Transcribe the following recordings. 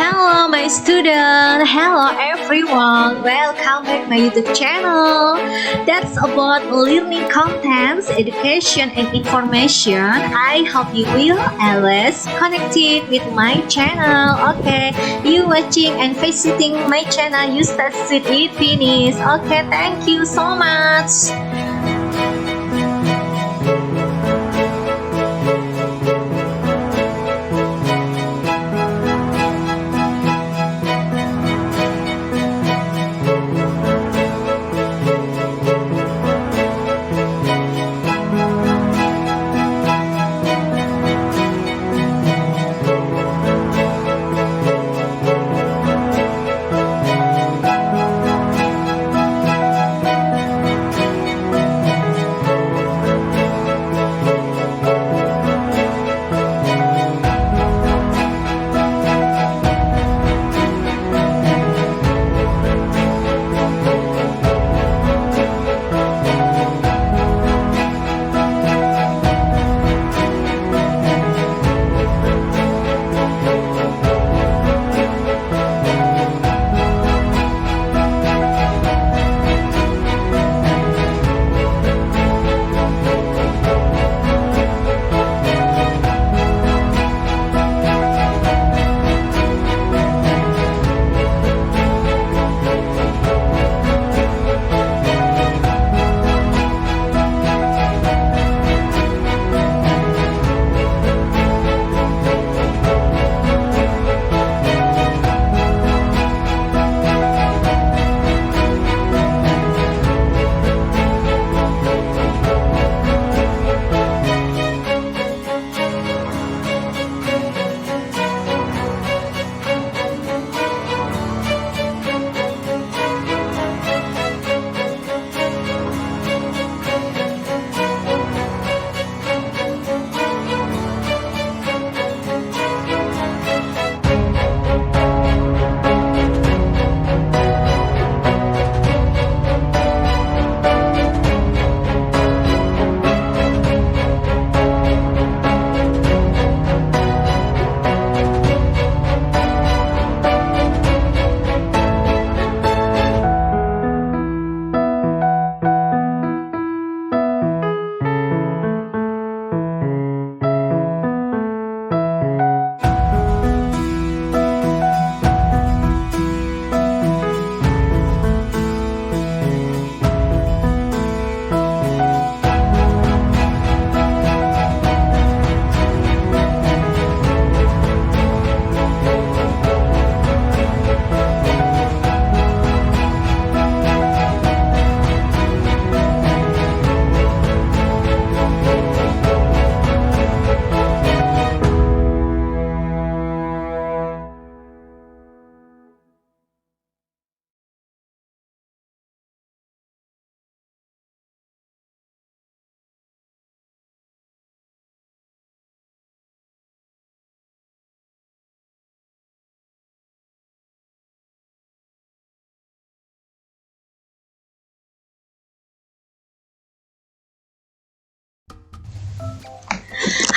Hello my student, hello everyone, welcome back my YouTube channel. That's about learning contents, education and information. I hope you will always connected with my channel. Okay, you watching and visiting my channel, you start with it finish. Okay, thank you so much.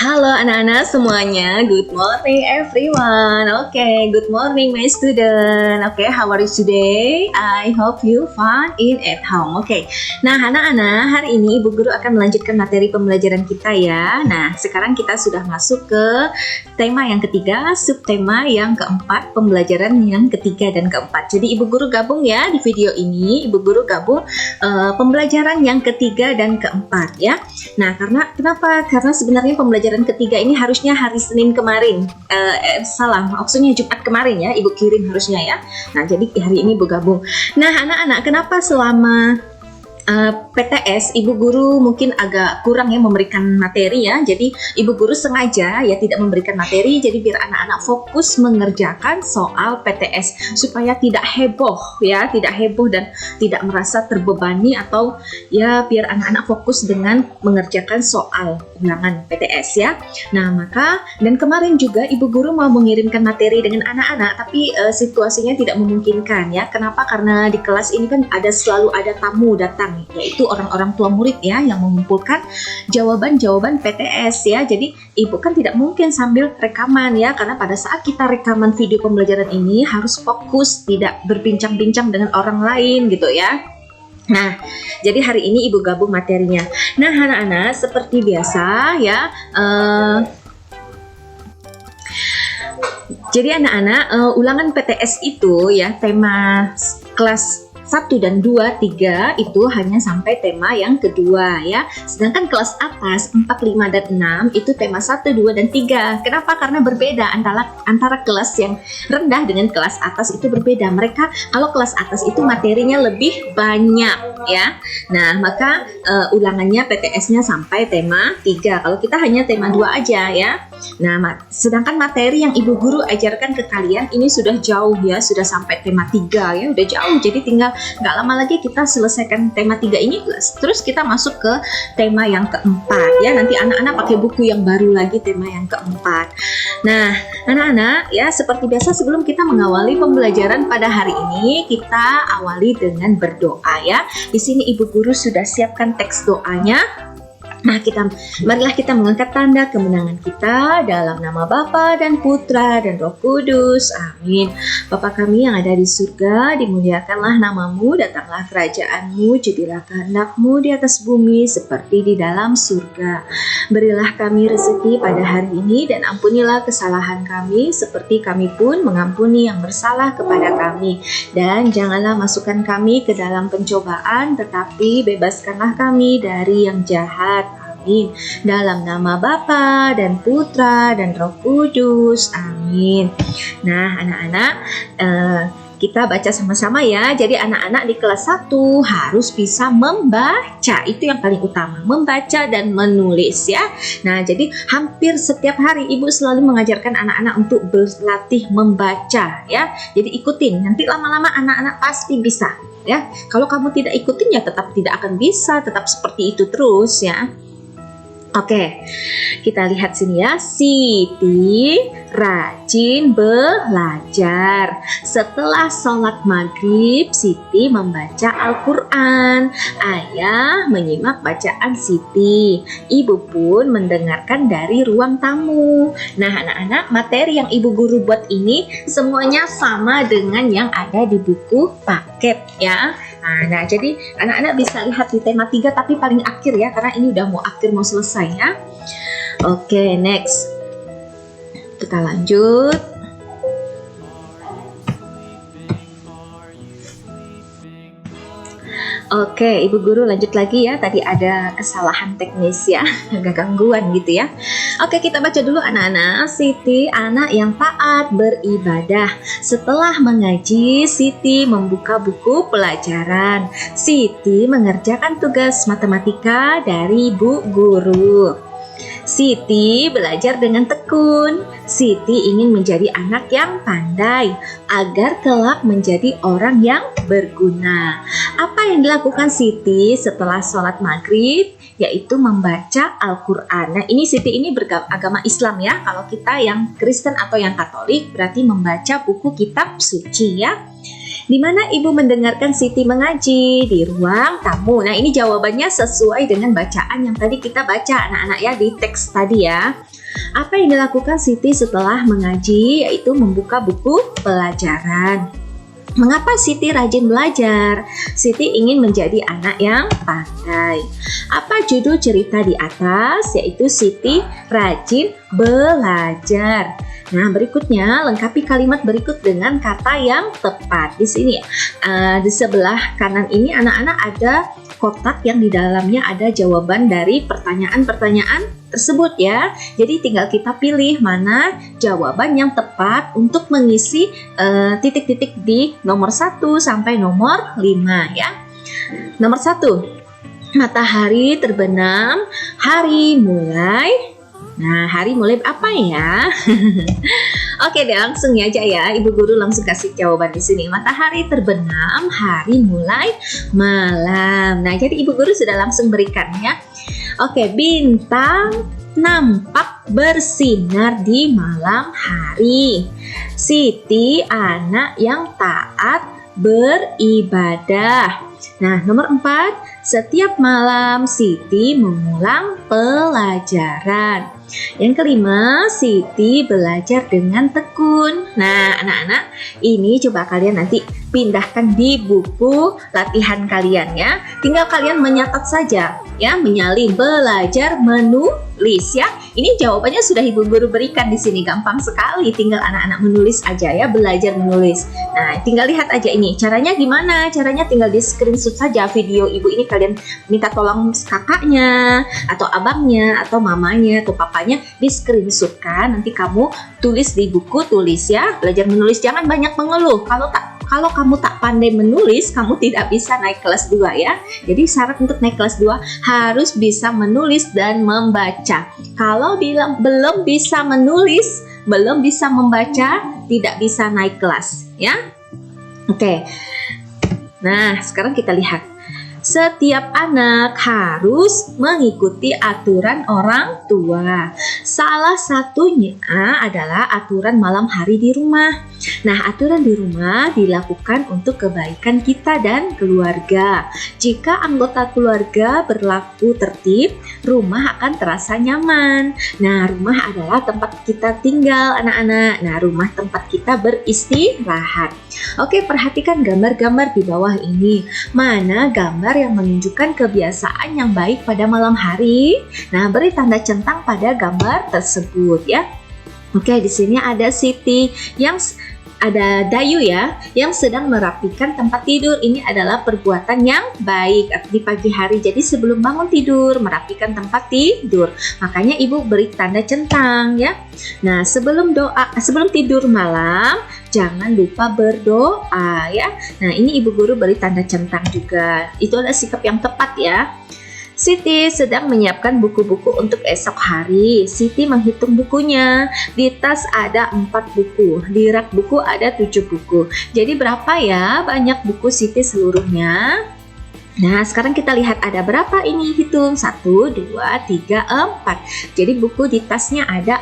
Halo anak-anak semuanya, good morning everyone. Okay, good morning my student. Okay, how are you today? I hope you fun in at home. Okay, nah anak-anak, hari ini Ibu Guru akan melanjutkan materi pembelajaran kita ya. Nah, sekarang kita sudah masuk ke tema yang ketiga, subtema yang keempat, pembelajaran yang ketiga dan keempat. Jadi Ibu Guru gabung ya di video ini, Ibu Guru gabung pembelajaran yang ketiga dan keempat ya. Nah, kenapa? Karena sebenarnya pembelajaran ketiga ini harusnya hari Senin kemarin, maksudnya Jumat kemarin ya, Ibu kirim harusnya ya. Nah, jadi hari ini Ibu gabung. Nah, anak-anak, kenapa selama PTS Ibu Guru mungkin agak kurang ya memberikan materi ya. Jadi Ibu Guru sengaja ya tidak memberikan materi, jadi biar anak-anak fokus mengerjakan soal PTS supaya tidak heboh ya, tidak heboh dan tidak merasa terbebani, atau ya biar anak-anak fokus dengan mengerjakan soal ulangan PTS ya. Nah, maka dan kemarin juga Ibu Guru mau mengirimkan materi dengan anak-anak, tapi situasinya tidak memungkinkan ya. Kenapa? Karena di kelas ini kan selalu ada tamu datang orang, yaitu orang-orang tua murid ya, yang mengumpulkan jawaban-jawaban PTS ya. Jadi ibu kan tidak mungkin sambil rekaman ya, karena pada saat kita rekaman video pembelajaran ini harus fokus, tidak berbincang-bincang dengan orang lain gitu ya. Nah, jadi hari ini ibu gabung materinya. Nah, anak-anak seperti biasa ya. Jadi anak-anak, ulangan PTS itu ya, tema kelas 1 dan 2, 3 itu hanya sampai tema yang kedua ya. Sedangkan kelas atas 4, 5 dan 6 itu tema 1, 2 dan 3. Kenapa? Karena berbeda antara kelas yang rendah dengan kelas atas itu berbeda. Mereka kalau kelas atas itu materinya lebih banyak ya. Nah, maka ulangannya PTS-nya sampai tema 3. Kalau kita hanya tema 2 aja ya. Nah, sedangkan materi yang ibu guru ajarkan ke kalian ini sudah jauh ya, sudah sampai tema 3 ya, udah jauh. Jadi tinggal nggak lama lagi kita selesaikan tema 3 ini, terus kita masuk ke tema yang keempat ya. Nanti anak-anak pakai buku yang baru lagi, tema yang keempat. Nah, anak-anak ya, seperti biasa sebelum kita mengawali pembelajaran pada hari ini, kita awali dengan berdoa ya. Di sini ibu guru sudah siapkan teks doanya. Nah, marilah kita mengangkat tanda kemenangan kita dalam nama Bapa dan Putra dan Roh Kudus. Amin. Bapa kami yang ada di surga, dimuliakanlah namamu, datanglah kerajaanmu, jadilah kehendak-mu di atas bumi seperti di dalam surga. Berilah kami rezeki pada hari ini dan ampunilah kesalahan kami seperti kami pun mengampuni yang bersalah kepada kami. Dan janganlah masukkan kami ke dalam pencobaan, tetapi bebaskanlah kami dari yang jahat. Amin. Dalam nama Bapa dan Putra dan Roh Kudus. Amin. Nah, anak-anak, kita baca sama-sama ya. Jadi anak-anak di kelas 1 harus bisa membaca. Itu yang paling utama, membaca dan menulis ya. Nah, jadi hampir setiap hari ibu selalu mengajarkan anak-anak untuk berlatih membaca ya. Jadi ikutin, nanti lama-lama anak-anak pasti bisa ya. Kalau kamu tidak ikutin ya tetap tidak akan bisa, tetap seperti itu terus ya. Oke, kita lihat sini ya. Siti rajin belajar. Setelah sholat maghrib, Siti membaca Al-Quran. Ayah menyimak bacaan Siti. Ibu pun mendengarkan dari ruang tamu. Nah, anak-anak, materi yang ibu guru buat ini semuanya sama dengan yang ada di buku paket ya. Nah, jadi anak-anak bisa lihat di tema 3 tapi paling akhir ya, karena ini udah mau akhir, mau selesai ya. Oke, next. Kita lanjut. Oke, ibu guru lanjut lagi ya. Tadi ada kesalahan teknis ya, agak gangguan gitu ya. Oke, kita baca dulu anak-anak. Siti anak yang taat beribadah. Setelah mengaji, Siti membuka buku pelajaran. Siti mengerjakan tugas matematika dari bu guru. Siti belajar dengan tekun. Siti ingin menjadi anak yang pandai agar kelak menjadi orang yang berguna. Apa yang dilakukan Siti setelah sholat maghrib? Yaitu membaca Al-Quran. Nah, ini Siti ini beragama Islam ya. Kalau kita yang Kristen atau yang Katolik berarti membaca buku kitab suci ya. Di mana ibu mendengarkan Siti mengaji? Di ruang tamu. Nah, ini jawabannya sesuai dengan bacaan yang tadi kita baca anak-anak ya, di teks tadi ya. Apa yang dilakukan Siti setelah mengaji? Yaitu membuka buku pelajaran. Mengapa Siti rajin belajar? Siti ingin menjadi anak yang pandai. Apa judul cerita di atas? Yaitu Siti rajin belajar. Nah, berikutnya lengkapi kalimat berikut dengan kata yang tepat. Di sini di sebelah kanan ini anak-anak ada kotak yang di dalamnya ada jawaban dari pertanyaan-pertanyaan tersebut ya. Jadi tinggal kita pilih mana jawaban yang tepat untuk mengisi titik-titik di nomor 1 sampai nomor 5 ya. Nomor 1, matahari terbenam, hari mulai. Nah, hari mulai apa ya? Oke deh, langsung aja ya. Ibu guru langsung kasih jawaban di sini. Matahari terbenam, hari mulai malam. Nah, jadi ibu guru sudah langsung berikan ya. Oke, bintang nampak bersinar di malam hari. Siti anak yang taat beribadah. Nah, nomor 4, Setiap malam Siti mengulang pelajaran. Yang kelima, Siti belajar dengan tekun. Nah, anak-anak, ini coba kalian nanti pindahkan di buku latihan kalian ya. Tinggal kalian menyatat saja ya, menyalin belajar menulis ya. Ini jawabannya sudah Ibu Guru berikan di sini, gampang sekali. Tinggal anak-anak menulis aja ya, belajar menulis. Nah, tinggal lihat aja ini. Caranya gimana? Caranya tinggal di screenshot saja video Ibu ini, kalian minta tolong kakaknya atau abangnya atau mamanya atau papanya di screenshot kan. Nanti kamu tulis di buku, tulis ya. Belajar menulis, jangan banyak mengeluh. Kalau kamu tak pandai menulis, kamu tidak bisa naik kelas 2 ya. Jadi syarat untuk naik kelas 2 harus bisa menulis dan membaca. Kalau belum bisa menulis, belum bisa membaca, tidak bisa naik kelas ya. Oke. Nah, sekarang kita lihat. Setiap anak harus mengikuti aturan orang tua. Salah satunya adalah aturan malam hari di rumah. Nah, aturan di rumah dilakukan untuk kebaikan kita dan keluarga. Jika anggota keluarga berlaku tertib, rumah akan terasa nyaman. Nah, rumah adalah tempat kita tinggal, anak-anak. Nah, rumah tempat kita beristirahat. Oke, perhatikan gambar-gambar di bawah ini. Mana gambar yang menunjukkan kebiasaan yang baik pada malam hari? Nah, beri tanda centang pada gambar tersebut ya. Oke, di sini ada Siti ada Dayu ya, yang sedang merapikan tempat tidur. Ini adalah perbuatan yang baik di pagi hari. Jadi sebelum bangun tidur, merapikan tempat tidur. Makanya Ibu beri tanda centang ya. Nah, sebelum tidur malam, jangan lupa berdoa ya. Nah, ini Ibu Guru beri tanda centang juga. Itu adalah sikap yang tepat ya. Siti sedang menyiapkan buku-buku untuk esok hari. Siti menghitung bukunya. Di tas ada 4 buku, di rak buku ada 7 buku. Jadi berapa ya banyak buku Siti seluruhnya? Nah, sekarang kita lihat ada berapa ini, hitung. 1, 2, 3, 4. Jadi buku di tasnya ada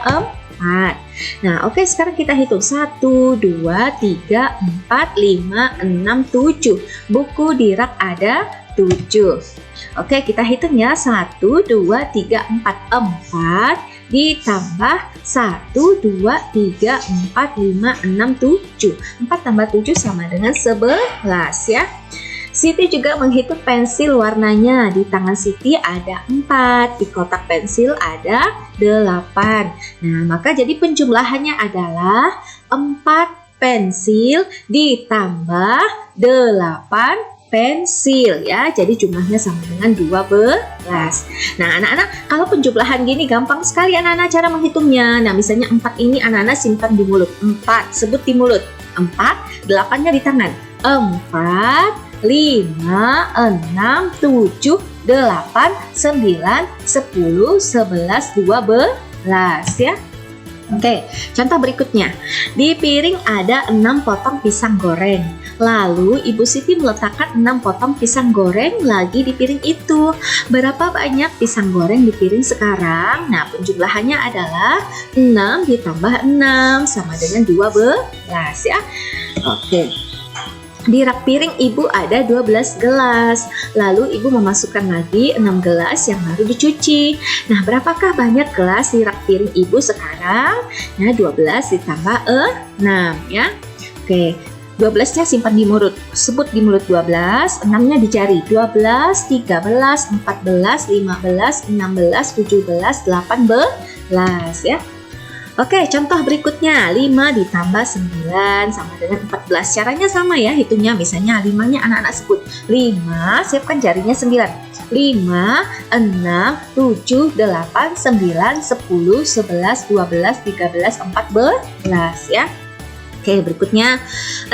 4. Nah, oke, sekarang kita hitung 1, 2, 3, 4, 5, 6, 7. Buku di rak ada 7. Oke, kita hitung ya. 1, 2, 3, 4. 4 ditambah 1, 2, 3, 4, 5, 6, 7. 4 tambah 7 sama dengan 11 ya. Siti juga menghitung pensil warnanya. Di tangan Siti ada 4, di kotak pensil ada 8. Nah, maka jadi penjumlahannya adalah 4 pensil ditambah 8 pensil ya. Jadi jumlahnya sama dengan 12. Nah, anak-anak, kalau penjumlahan gini gampang sekali anak-anak cara menghitungnya. Nah, misalnya 4 ini anak-anak simpan di mulut. 4, sebut di mulut. 4, 8-nya di tangan. 4, 5, 6, 7, 8, 9, 10, 11, 12 ya. Oke, contoh berikutnya. Di piring ada 6 potong pisang goreng. Lalu Ibu Siti meletakkan 6 potong pisang goreng lagi di piring itu. Berapa banyak pisang goreng di piring sekarang? Nah, penjumlahannya adalah 6 ditambah 6 sama dengan 12 ya. Oke. Di rak piring Ibu ada 12 gelas. Lalu Ibu memasukkan lagi 6 gelas yang baru dicuci. Nah, berapakah banyak gelas di rak piring Ibu sekarang? Nah, 12 ditambah 6 ya. Oke, 12-nya simpan di mulut. Sebut di mulut 12, 6-nya dicari. 12, 13, 14, 15, 16, 17, 18 ya. Oke, contoh berikutnya. 5 ditambah 9 sama dengan 14. Caranya sama ya, hitungnya. Misalnya 5-nya anak-anak sebut. 5, siapkan jarinya 9. 5, 6, 7, 8, 9, 10, 11, 12, 13, 14 ya. Oke, berikutnya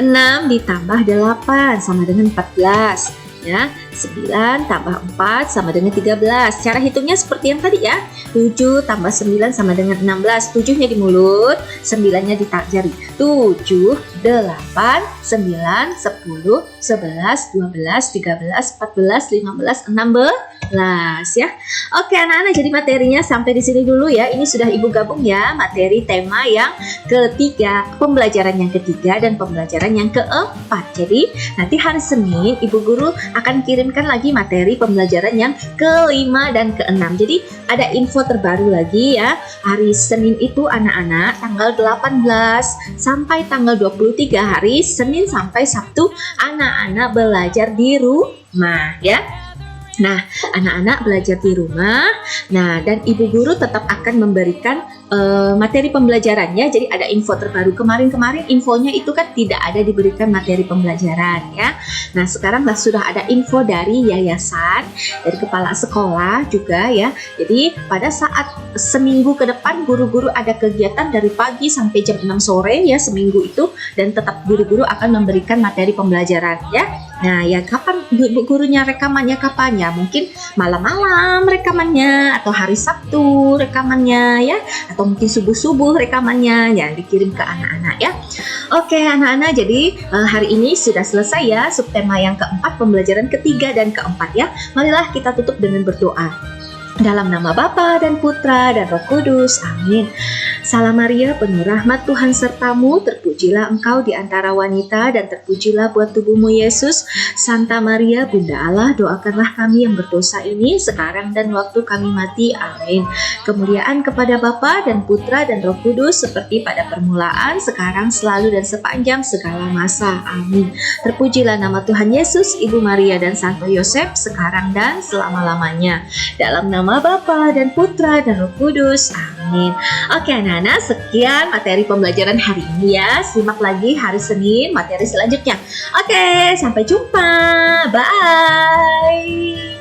6 ditambah 8 sama dengan 14 ya. 9 tambah 4 sama dengan 13. Cara hitungnya seperti yang tadi ya. 7 tambah 9 sama dengan 16. 7-nya di mulut, 9-nya di jari. 7, 8, 9, 10, 11, 12, 13, 14, 15, 16 ya. Oke anak-anak, jadi materinya sampai di sini dulu ya. Ini sudah Ibu gabung ya, materi tema yang ketiga, pembelajaran yang ketiga dan pembelajaran yang keempat. Jadi nanti hari Senin Ibu Guru akan kirim dikirimkan lagi materi pembelajaran yang kelima dan keenam. Jadi ada info terbaru lagi ya. Hari Senin itu anak-anak tanggal 18 sampai tanggal 23, hari Senin sampai Sabtu anak-anak belajar di rumah ya. Nah, anak-anak belajar di rumah. Nah, dan ibu guru tetap akan memberikan materi pembelajarannya. Jadi ada info terbaru. Kemarin-kemarin infonya itu kan tidak ada diberikan materi pembelajaran ya. Nah, sekarang sudah ada info dari yayasan, dari kepala sekolah juga ya. Jadi pada saat seminggu ke depan guru-guru ada kegiatan dari pagi sampai jam 6 sore ya seminggu itu, dan tetap guru-guru akan memberikan materi pembelajaran ya. Nah, ya kapan gurunya rekamannya kapan ya? Mungkin malam-malam rekamannya, atau hari Sabtu rekamannya ya, atau mungkin subuh-subuh rekamannya yang dikirim ke anak-anak ya. Oke anak-anak, jadi hari ini sudah selesai ya subtema yang keempat, pembelajaran ketiga dan keempat ya. Marilah kita tutup dengan berdoa. Dalam nama Bapa dan Putra dan Roh Kudus, amin. Salam Maria, penuh rahmat, Tuhan sertamu, terpujilah engkau di antara wanita dan terpujilah buah tubuhmu Yesus. Santa Maria, Bunda Allah, doakanlah kami yang berdosa ini sekarang dan waktu kami mati, amin. Kemuliaan kepada Bapa dan Putra dan Roh Kudus seperti pada permulaan, sekarang, selalu dan sepanjang segala masa, amin. Terpujilah nama Tuhan Yesus, Ibu Maria dan Santo Yosef, sekarang dan selama-lamanya. Dalam nama Bapa dan Putra dan Roh Kudus, amin. Oke anak-anak, sekian materi pembelajaran hari ini ya. Simak lagi hari Senin materi selanjutnya. Oke, sampai jumpa. Bye.